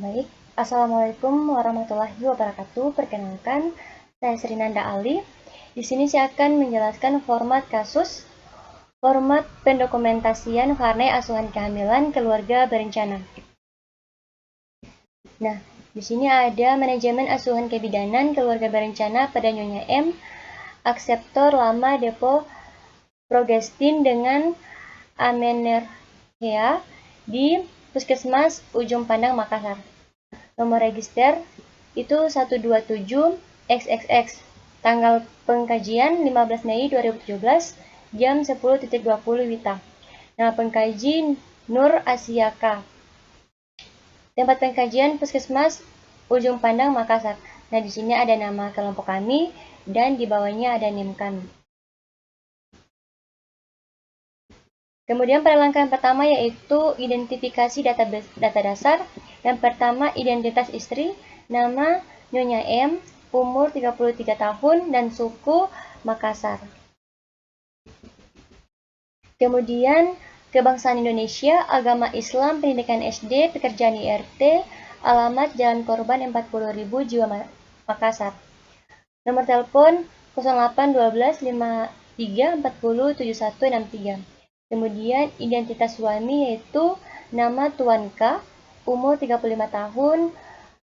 Baik, Assalamualaikum warahmatullahi wabarakatuh. Perkenalkan, saya Sri Nanda Ali. Di sini saya akan menjelaskan format kasus, format pendokumentasian Varney asuhan kehamilan keluarga berencana. Nah, di sini ada manajemen asuhan kebidanan keluarga berencana pada Nyonya M, akseptor lama depo progestin dengan amenorrhea di Puskesmas Ujung Pandang, Makassar. Nomor register itu 127 XXX. Tanggal pengkajian 15 Mei 2017 jam 10.20 WITA. Nama pengkaji Nur Asiaka. Tempat pengkajian Puskesmas Ujung Pandang, Makassar. Nah, di sini ada nama kelompok kami dan di bawahnya ada NIM kami. Kemudian pada langkah pertama yaitu identifikasi data dasar. Yang pertama identitas istri, nama Nyonya M, umur 33 tahun dan suku Makassar. Kemudian kebangsaan Indonesia, agama Islam, pendidikan SD, pekerjaan IRT, alamat Jalan Korban 40.000 Jiwa Makassar. Nomor telepon 0812 53 40 7163. Kemudian identitas suami yaitu nama Tuan K, umur 35 tahun,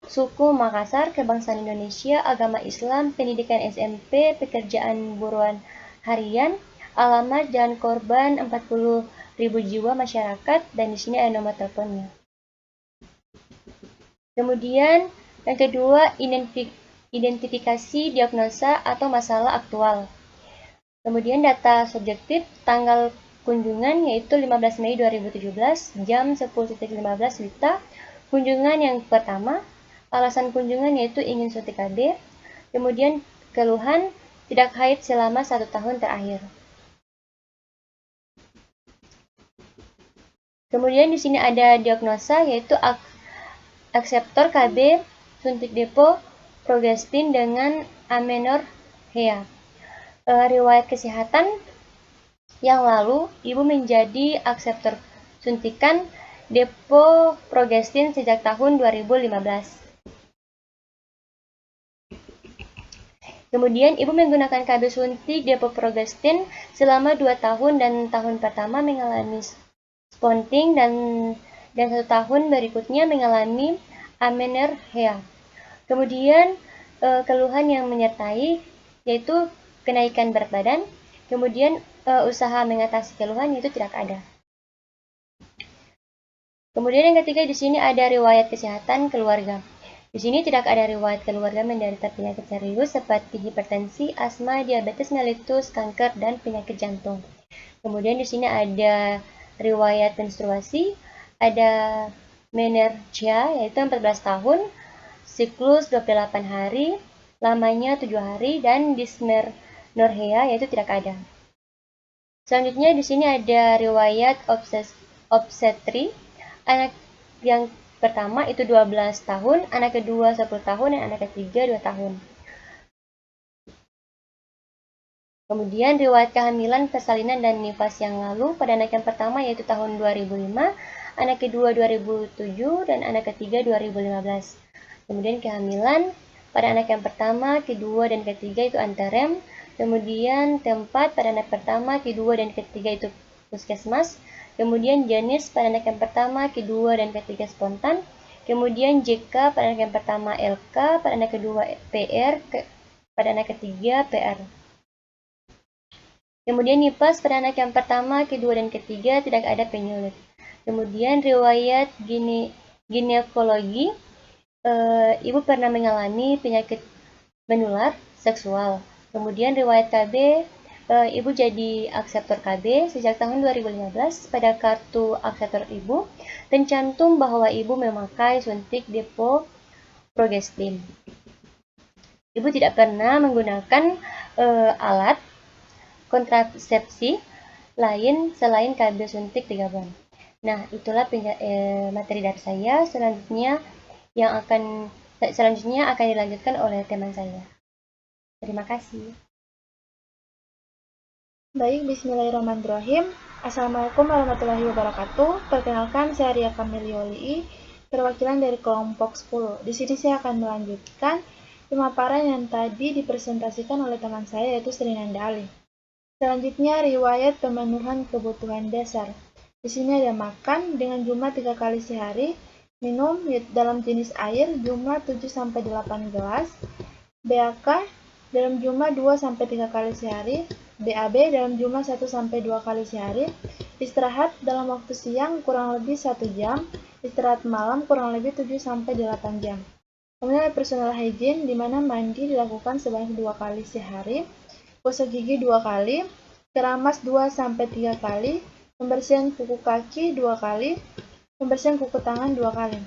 suku Makassar, kebangsaan Indonesia, agama Islam, pendidikan SMP, pekerjaan buruan harian, alamat Jalan Korban 40.000 Jiwa Masyarakat, dan di sini ada nomor teleponnya. Kemudian yang kedua identifikasi diagnosa atau masalah aktual. Kemudian data subjektif, tanggal kunjungan yaitu 15 Mei 2017 jam 10.15 WITA. Kunjungan yang pertama, alasan kunjungan yaitu ingin suntik KB. Kemudian keluhan tidak haid selama 1 tahun terakhir. Kemudian di sini ada diagnosa yaitu akseptor KB suntik depo progestin dengan amenorrhea. Riwayat kesehatan yang lalu, ibu menjadi akseptor suntikan depo progestin sejak tahun 2015. Kemudian, ibu menggunakan KB suntik depo progestin selama 2 tahun dan tahun pertama mengalami spotting dan 1 tahun berikutnya mengalami amenorrhea. Kemudian, keluhan yang menyertai yaitu kenaikan berat badan. Kemudian usaha mengatasi keluhan itu tidak ada. Kemudian yang ketiga di sini ada riwayat kesehatan keluarga. Di sini tidak ada riwayat keluarga menderita penyakit serius seperti hipertensi, asma, diabetes mellitus, kanker, dan penyakit jantung. Kemudian di sini ada riwayat menstruasi, ada menorrhea yaitu 14 tahun, siklus 28 hari, lamanya 7 hari, dan dysmenorrhea yaitu tidak ada. Selanjutnya di sini ada riwayat obstetri. Anak yang pertama itu 12 tahun, anak kedua 10 tahun, dan anak ketiga 2 tahun. Kemudian riwayat kehamilan, persalinan, dan nifas yang lalu pada anak yang pertama yaitu tahun 2005, anak kedua 2007, dan anak ketiga 2015. Kemudian kehamilan pada anak yang pertama, kedua, dan ketiga itu anterem. Kemudian tempat pada anak pertama, kedua, dan ketiga itu puskesmas. Kemudian jenis pada anak yang pertama, kedua, dan ketiga spontan. Kemudian JK pada anak yang pertama LK, pada anak kedua PR, pada anak ketiga PR. Kemudian nifas pada anak yang pertama, kedua, dan ketiga tidak ada penyulit. Kemudian riwayat ginekologi, ibu pernah mengalami penyakit menular seksual. Kemudian riwayat KB, ibu jadi akseptor KB sejak tahun 2015. Pada kartu akseptor ibu tercantum bahwa ibu memakai suntik depo progestin. Ibu tidak pernah menggunakan alat kontrasepsi lain selain KB suntik 3 bulan. Nah, itulah materi dari saya. Selanjutnya akan dilanjutkan oleh teman saya. Terima kasih. Baik, bismillahirrahmanirrahim. Assalamualaikum warahmatullahi wabarakatuh. Perkenalkan, saya Ria Kamilioli perwakilan dari kelompok 10. Di sini saya akan melanjutkan pemaparan yang tadi dipresentasikan oleh teman saya, yaitu Sri Nanda Ali. Selanjutnya, riwayat pemenuhan kebutuhan dasar. Di sini ada makan dengan jumlah 3 kali sehari, minum dalam jenis air jumlah 7-8 gelas, BAK dalam jumlah 2-3 kali sehari, BAB dalam jumlah 1-2 kali sehari, istirahat dalam waktu siang kurang lebih 1 jam, istirahat malam kurang lebih 7-8 jam. Kemudian ada personal hygiene, di mana mandi dilakukan sebanyak 2 kali sehari, gosok gigi 2 kali, keramas 2-3 kali, pembersihan kuku kaki 2 kali, pembersihan kuku tangan 2 kali.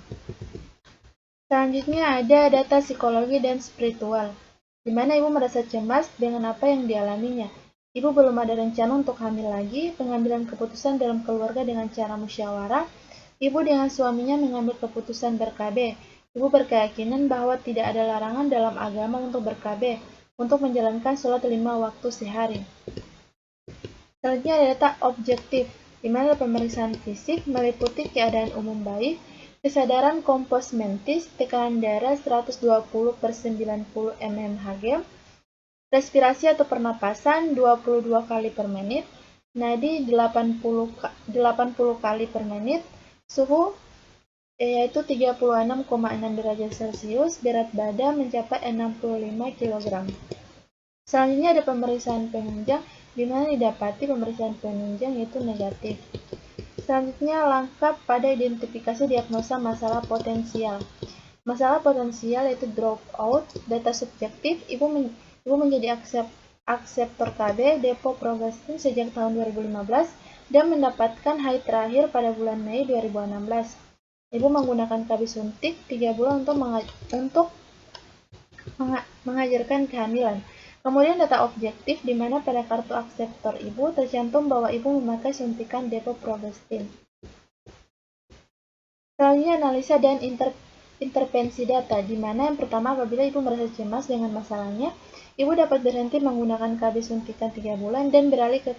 Selanjutnya ada data psikologi dan spiritual, di mana ibu merasa cemas dengan apa yang dialaminya. Ibu belum ada rencana untuk hamil lagi, pengambilan keputusan dalam keluarga dengan cara musyawarah. Ibu dengan suaminya mengambil keputusan ber-KB. Ibu berkeyakinan bahwa tidak ada larangan dalam agama untuk ber-KB, untuk menjalankan sholat 5 waktu sehari. Selanjutnya ada data objektif, di mana pemeriksaan fisik meliputi keadaan umum baik, kesadaran kompos mentis, tekanan darah 120/90 mmHg, respirasi atau pernapasan 22 kali per menit, nadi 80 kali per menit, suhu yaitu 36,6 derajat Celcius, berat badan mencapai 65 kg. Selanjutnya ada pemeriksaan penunjang, di mana didapati pemeriksaan penunjang yaitu negatif. Selanjutnya, langkah pada identifikasi diagnosa masalah potensial. Masalah potensial yaitu dropout, data subjektif, ibu menjadi akseptor KB depo progesteron sejak tahun 2015 dan mendapatkan haid terakhir pada bulan Mei 2016. Ibu menggunakan KB suntik 3 bulan untuk mengajarkan kehamilan. Kemudian data objektif, di mana pada kartu akseptor ibu tercantum bahwa ibu memakai suntikan depo progesteron. Selanjutnya analisa dan intervensi data, di mana yang pertama apabila ibu merasa cemas dengan masalahnya, ibu dapat berhenti menggunakan KB suntikan 3 bulan dan beralih ke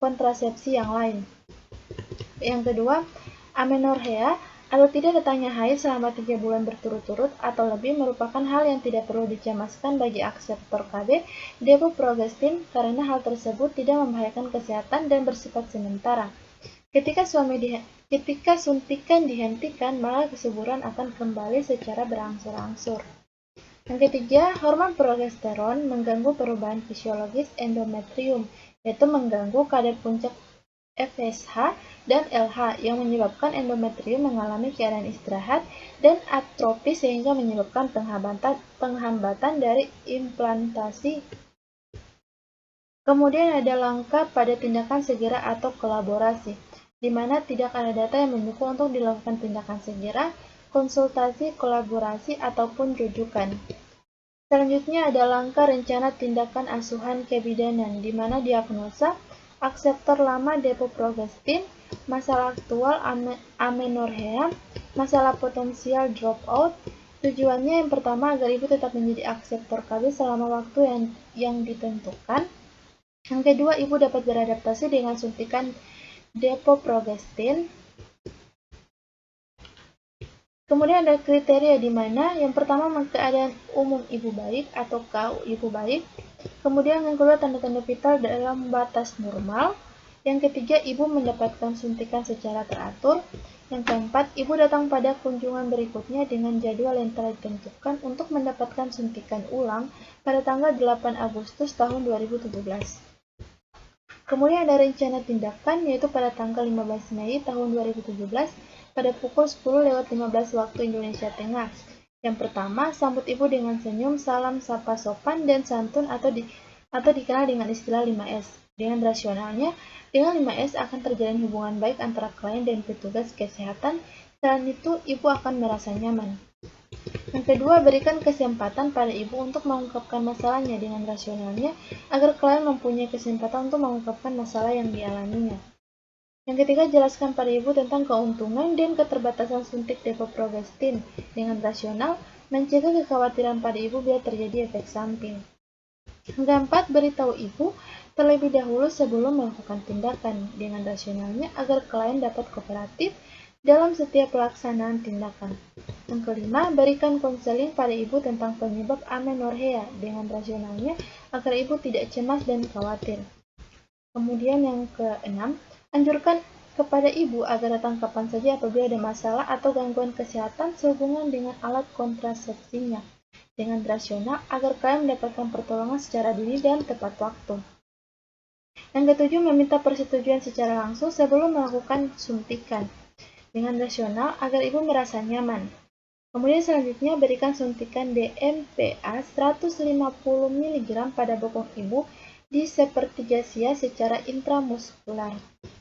kontrasepsi yang lain. Yang kedua, amenorrhea atau tidak datangnya haid selama 3 bulan berturut-turut atau lebih merupakan hal yang tidak perlu dicemaskan bagi akseptor KB depo progesteron karena hal tersebut tidak membahayakan kesehatan dan bersifat sementara. Ketika suntikan dihentikan, maka kesuburan akan kembali secara berangsur-angsur. Yang ketiga, hormon progesteron mengganggu perubahan fisiologis endometrium, yaitu mengganggu kadar puncak FSH dan LH yang menyebabkan endometrium mengalami keadaan istirahat dan atrofi sehingga menyebabkan penghambatan dari implantasi. Kemudian ada langkah pada tindakan segera atau kolaborasi, di mana tidak ada data yang mendukung untuk dilakukan tindakan segera, konsultasi, kolaborasi, ataupun rujukan. Selanjutnya ada langkah rencana tindakan asuhan kebidanan, di mana diagnosa akseptor lama depo progesteron, masalah aktual amenorrhea, masalah potensial dropout. Tujuannya yang pertama agar ibu tetap menjadi akseptor KB selama waktu yang ditentukan. Yang kedua, ibu dapat beradaptasi dengan suntikan depo progesteron. Kemudian ada kriteria di mana yang pertama keadaan umum ibu baik atau KU ibu baik. Kemudian yang kedua tanda-tanda vital dalam batas normal. Yang ketiga, ibu mendapatkan suntikan secara teratur. Yang keempat, ibu datang pada kunjungan berikutnya dengan jadwal yang telah ditentukan untuk mendapatkan suntikan ulang pada tanggal 8 Agustus tahun 2017. Kemudian ada rencana tindakan yaitu pada tanggal 15 Mei tahun 2017 pada pukul 10:15 waktu Indonesia Tengah. Yang pertama, sambut ibu dengan senyum, salam, sapa sopan, dan santun atau dikenal dengan istilah 5S. Dengan rasionalnya, dengan 5S akan terjalin hubungan baik antara klien dan petugas kesehatan. Selain itu, ibu akan merasa nyaman. Yang kedua, berikan kesempatan pada ibu untuk mengungkapkan masalahnya dengan rasionalnya agar klien mempunyai kesempatan untuk mengungkapkan masalah yang dialaminya. Yang ketiga, jelaskan pada ibu tentang keuntungan dan keterbatasan suntik depo progesteron dengan rasional, mencegah kekhawatiran pada ibu bila terjadi efek samping. Yang keempat, beritahu ibu terlebih dahulu sebelum melakukan tindakan dengan rasionalnya agar klien dapat kooperatif dalam setiap pelaksanaan tindakan. Yang kelima, berikan konseling pada ibu tentang penyebab amenorrhea dengan rasionalnya agar ibu tidak cemas dan khawatir. Kemudian yang keenam, anjurkan kepada ibu agar datang kapan saja apabila ada masalah atau gangguan kesehatan sehubungan dengan alat kontrasepsinya dengan rasional agar kalian mendapatkan pertolongan secara dini dan tepat waktu. Yang ketujuh, meminta persetujuan secara langsung sebelum melakukan suntikan dengan rasional agar ibu merasa nyaman. Kemudian selanjutnya berikan suntikan DMPA 150 mg pada bokong ibu di sepertiga sia secara intramuskular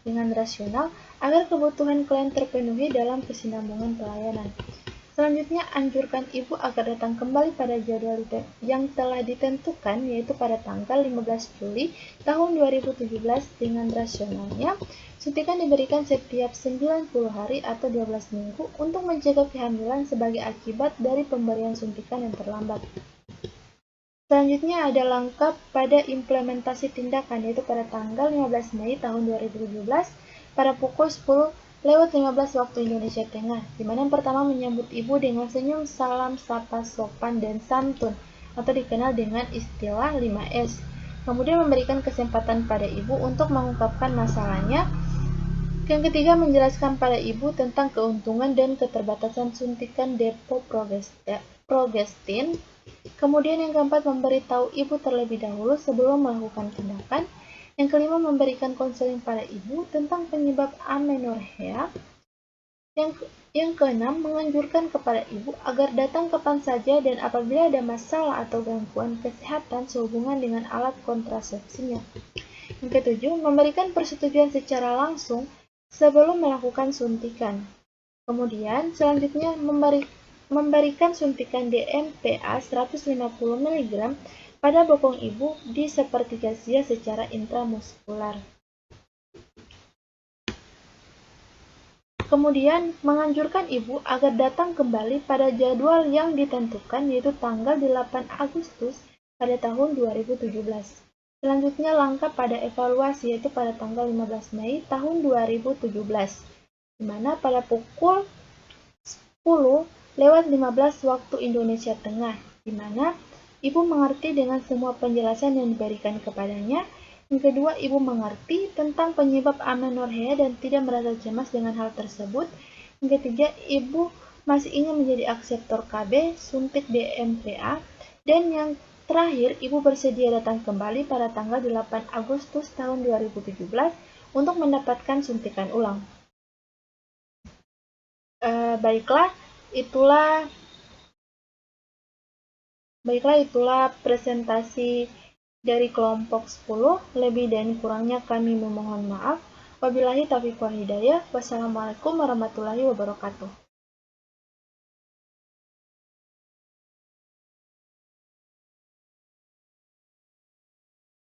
dengan rasional agar kebutuhan klien terpenuhi dalam kesinambungan pelayanan. Selanjutnya, anjurkan ibu agar datang kembali pada jadwal yang telah ditentukan, yaitu pada tanggal 15 Juli tahun 2017 dengan rasionalnya. Suntikan diberikan setiap 90 hari atau 12 minggu untuk mencegah kehamilan sebagai akibat dari pemberian suntikan yang terlambat. Selanjutnya ada langkah pada implementasi tindakan, yaitu pada tanggal 15 Mei tahun 2017 pada pukul 10:15 waktu Indonesia Tengah, di mana yang pertama menyambut ibu dengan senyum, salam, sapa, sopan, dan santun, atau dikenal dengan istilah 5S. Kemudian memberikan kesempatan pada ibu untuk mengungkapkan masalahnya. Yang ketiga, menjelaskan pada ibu tentang keuntungan dan keterbatasan suntikan depo-progestin. Kemudian yang keempat, memberitahu ibu terlebih dahulu sebelum melakukan tindakan. Yang kelima, memberikan konseling pada ibu tentang penyebab amenorrhea. Yang keenam, menganjurkan kepada ibu agar datang kapan saja dan apabila ada masalah atau gangguan kesehatan sehubungan dengan alat kontrasepsinya. Yang ketujuh, memberikan persetujuan secara langsung sebelum melakukan suntikan. Kemudian, selanjutnya memberikan suntikan DMPA 150 mg pada bokong ibu di sepertiga sia secara intramuskular. Kemudian, menganjurkan ibu agar datang kembali pada jadwal yang ditentukan, yaitu tanggal 8 Agustus pada tahun 2017. Selanjutnya, langkah pada evaluasi, yaitu pada tanggal 15 Mei tahun 2017, di mana pada pukul 10:15 waktu Indonesia Tengah, di mana ibu mengerti dengan semua penjelasan yang diberikan kepadanya. Yang kedua, ibu mengerti tentang penyebab amenorrhea dan tidak merasa cemas dengan hal tersebut. Yang ketiga, ibu masih ingin menjadi akseptor KB, suntik DMPA. Dan yang terakhir, ibu bersedia datang kembali pada tanggal 8 Agustus tahun 2017 untuk mendapatkan suntikan ulang. Baiklah, itulah presentasi dari kelompok 10. Lebih dan kurangnya kami memohon maaf. Wabillahi taufiq wal hidayah. Wassalamualaikum warahmatullahi wabarakatuh.